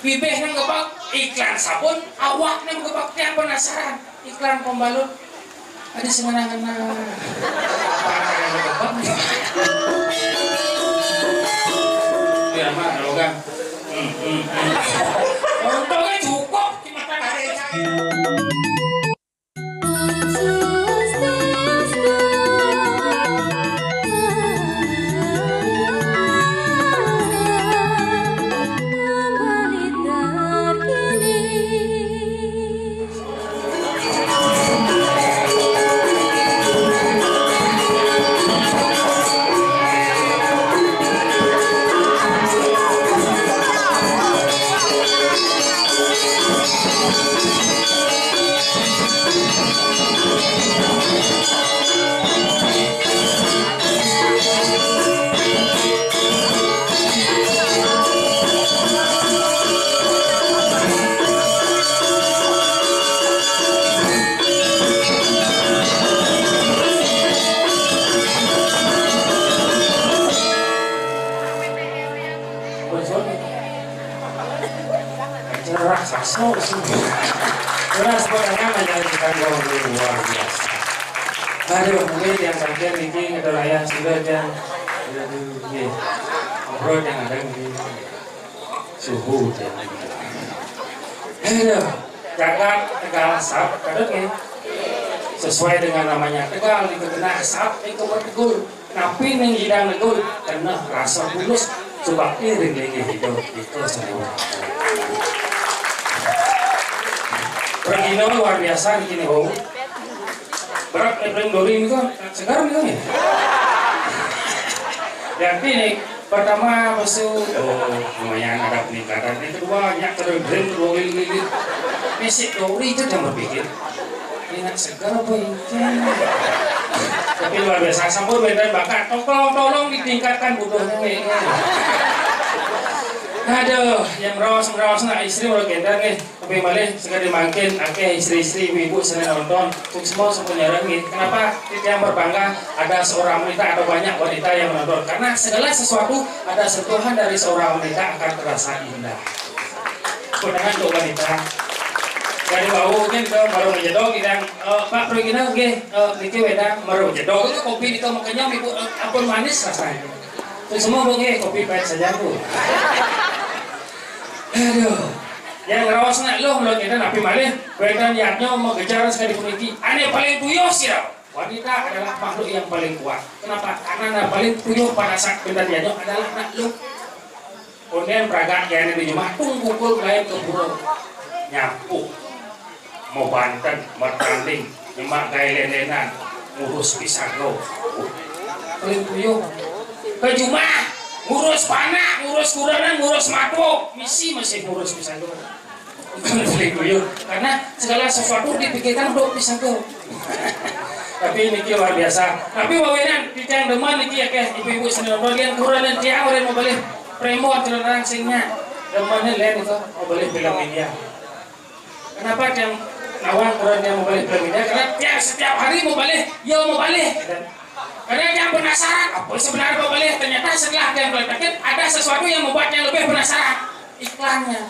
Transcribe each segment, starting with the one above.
bibih nang gebak iklan sabun, awak nang gebak tiang penasaran iklan pembalut. Ada semena-mena. Apa yang gebak? Biar mah logan. Untungnya cukup di mata raksasa semua. Jelas pokoknya menyaksikan luar biasa. Aduh, mungkin yang terakhir ini adalah yang sudah dan ngobrol yang ada di suhu dan aduh, jangan Tegal Sap, kadang sesuai dengan namanya Tegal itu kena sap itu bertegul, tapi neng hidang tegul kena rasa bulus, coba iring lagi itu semua. Pergino luar biasa di sini, oh. Berat Ibrahim Dori ini kan segar nih ya. Dan ini pertama masuk, lumayan ada peningkatan. Yang kedua banyak terus Dori. Mesik Dori itu yang berpikir, ingat segar apa ini? Tapi luar biasa, sampur beda bakat. Tolong ditingkatkan butuhnya nih. Aduh, yang merawat nak istri merawat gendang tapi malah sekali makin akeh istri-istri ibu sering nonton semua sebenarnya kenapa kita yang berbangga ada seorang wanita, ada banyak wanita yang menonton karena segala sesuatu ada sentuhan dari seorang wanita akan terasa indah. Kemudian untuk wanita dari bau kita baru menjedok kita Pak Progina niki wedang baru menjedok itu kopi kita makanya ibu ampun manis rasanya. Itu semua kopi pahit saja tuh. Aduh, yang rawas nak lo melon kita napi malih, bedan yaknya mau kejar sekali puniki. Ane paling puyuh sih wanita adalah makhluk yang paling kuat. Kenapa? Karena paling puyuh pada saat bedan yaknya adalah nak lo. Kemudian peragak yang di rumah tungkul lain ke burung nyapu, mau banten, bertanding, nyemak gaya lenenan, ngurus pisang lo. Paling puyuh ke rumah. Ngurus panak, ngurus kuranan, ngurus matu, misi masih ngurus pisang go. Karena segala sesuatu dipikirkan untuk pisang go. Tapi ini luar biasa. Tapi wawinan kita yang deman ini ya keh ibu-ibu sendiri bagian kuranan dia orang mau balik premo atau langsingnya demannya lain itu mau balik film media. Kenapa yang lawan kuran dia mau balik film media? Karena dia setiap hari mau balik, ya mau balik. Karena yang penasaran, apa sebenarnya mau balik? Ternyata setelah dia meletakkan ada sesuatu yang membuatnya lebih penasaran. Iklannya,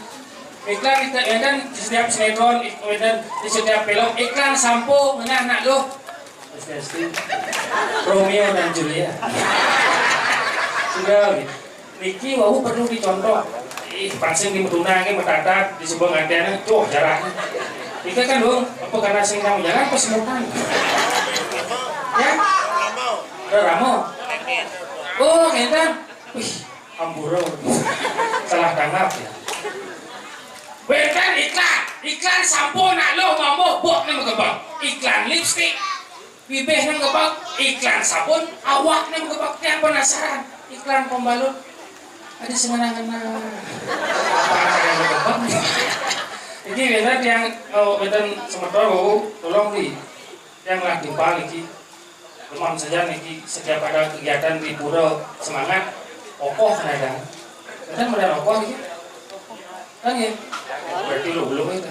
iklan itu ya kan di setiap sinetron, dan di setiap film iklan sampo mengenai anak lo. Romeo dan Julia. Sudah, Niki wau perlu dicontoh. Pasang di Metuna, metatat di sebuah antena, tuh jaraknya. Itu kan dong, apa karena sing kamu jalan pas semutan. Ya. Ramo. Oh, kita. Wih, amburo. Salah tanggap ya. Bukan iklan sampo nak lo ngomong bok nang gebak. Iklan lipstick. Bibih nang gebak. Iklan sabun, awak nang gebak tiang penasaran. Iklan pembalut. Ada semena-mena. Apa yang gebak? Ini benar yang benar sementara tolong di yang lagi balik teman saja nih setiap ada kegiatan di pura semangat kokoh ada kan ada kokoh gitu kan ya berarti lo belum itu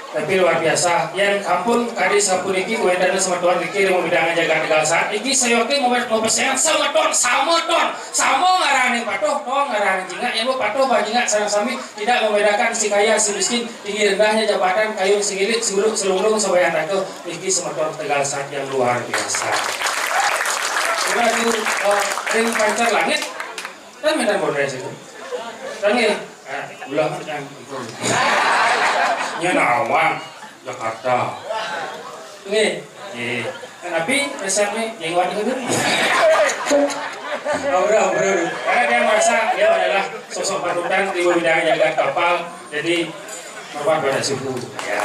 tapi luar biasa yang kampung kadi sapuniki wedana sama tuan Riki mau bidang jaga tegal saat iki sayoki mau pesenan sama ngarani patuh ton ngarani jinga yang patuh bajinga sareng sami tidak membedakan si kaya si miskin tinggi rendahnya jabatan kayu si gilik si buluk selulung sabayang itu Riki sama tuan tegal saat yang luar biasa. Kita itu ring pancar langit dan Medan Bondes itu dan ini ulang yang itu Nawang Jakarta ini tapi resepnya yang wadah itu bro karena dia merasa dia adalah sosok panutan di bidang jaga kapal jadi merupakan pada suhu ya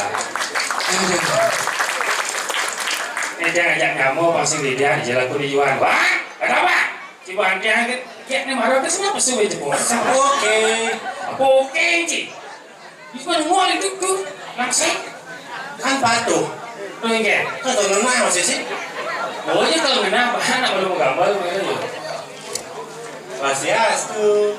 ini dia ngajak nyamu pasti dia dijelaku di Juan wah ada apa Cibuan dia kayak ini marah kesana pasti wajib oke Ci itu kan ngomong itu langsung kan patuh tuh enggak kan tuh ngenah masih sih pokoknya kalau kenapa anak baru mau gambar gitu masih astu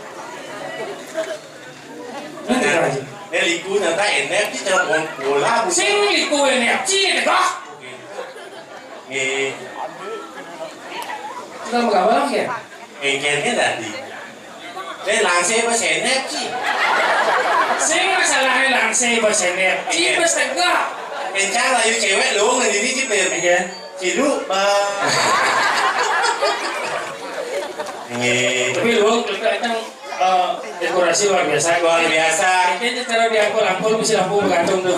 liku nanti enak di dalam bola sing liku enak cini kok kita mau gambar enggak engkelnya tadi langsung pas enak sih sing masalahnya langsung bahasa enak ci pas tegak kencang lah yuk cewek lu ngedini sih per cilu tapi lu kelihatan dekorasi luar biasa ini cara diangkul lampu bisa lampu bergantung tuh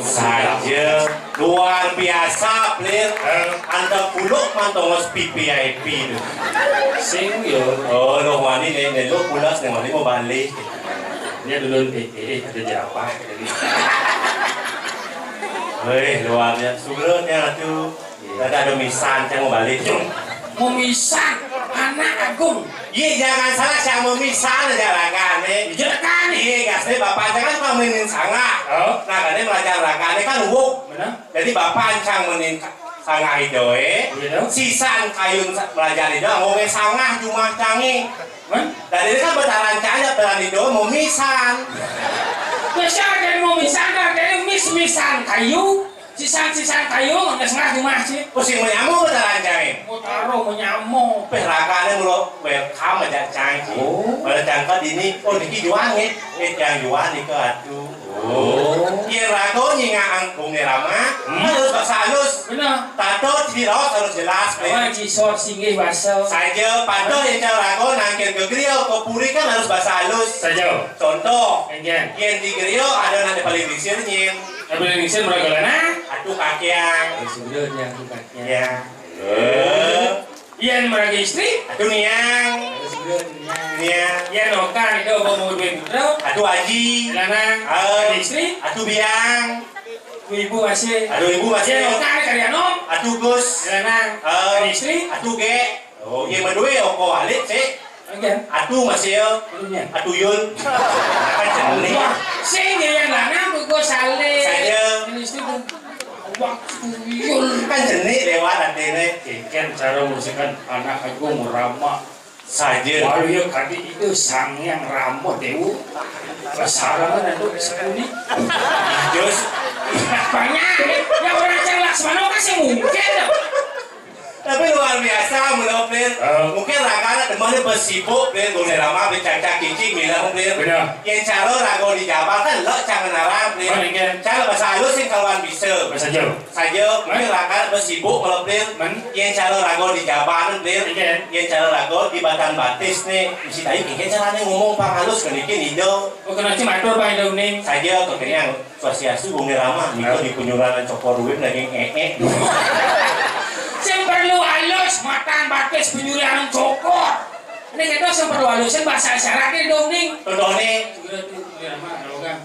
saja luar biasa player anda puluk mantongos PPIP itu sing yo oh lo wani nih lo pulas nih wani mau balik dia dulu ada jerapah hei luar biasa sugernya tuh ada misan yang mau balik memisan anak agung iya jangan salah yang memisan jalakan jalakan iya kasih bapak jangan cuma menin sangah nah kan belajar rakan kan wuk jadi bapak ancang menin sangah idoe sisan kayun belajar idoe ngomongin sangah cuma canggih dan ini kan bertarancang aja berani idoe memisan biasa dari memisan dari mis-misan kayu sisan kayu nggak setengah cuma sih pusing menyamu bertarancang mau taruh menyamu rakannya mulu welcome aja canggih pada jangka dini oh diki juang yang juang nih ke aduh iya rago nyingaan bung nerama harus bahasa halus benar tato tidak harus jelas cisor singgih bahasa saja pato yang rago nangkin ke grill ke puri kan harus bahasa halus saja contoh yang di grill ada nanti paling disirnya paling disir berapa aduh kakiang sebenarnya aduh kakiang ya iya meragi istri aduh niang Nia. Ya nokan itu mau duit bro. Aduh Haji. Lanang. Istri. Aduh Biang. Ibu masih. Aduh ibu masih. Ya nokan kalian nom. Aduh Gus. Lanang. Istri. Aduh Ge. Oh iya madue oko walit sih. Aduh masih yo. Aduh Yun. Kan jenis. Sing yang lanang gue saleh. Saya. Istri tuh. Waktu Yun. Kan jenis lewat adene. Kan cara ngurusin anak aku merama Saja. walau ya kali itu sang yang ramo dewu kesarangan itu sepuni Jos. banyak ya orang yang Laksmana kasih mungkin Tapi luar biasa menurut Plir. Mungkin rakana temannya bersibuk Plir. Gune lama Plir cacak cici bilang Plir. Yang calo rago di Jawa kan lo jangan narang Plir. Calo bahasa halus sih kawan bisa. bahasa Jawa. Saja mungkin rakana bersibuk kalau Plir. Yang calo rago di Jawa kan Plir. Yang calo rago di Batan Batis nih. Mesti tadi mungkin caranya ngomong pak halus kenikin hijau. Oh kena cuma atur pak hidung nih. Saja kekiranya sosiasi Gune lama. Itu di kunjungan cokor duit lagi ngek. Yang perlu halus matan batis penyurian cokor. Ini kita yang perlu halusin bahasa isyaratnya dong nih. Todone. Segera tuh penyurian mah kalau kan.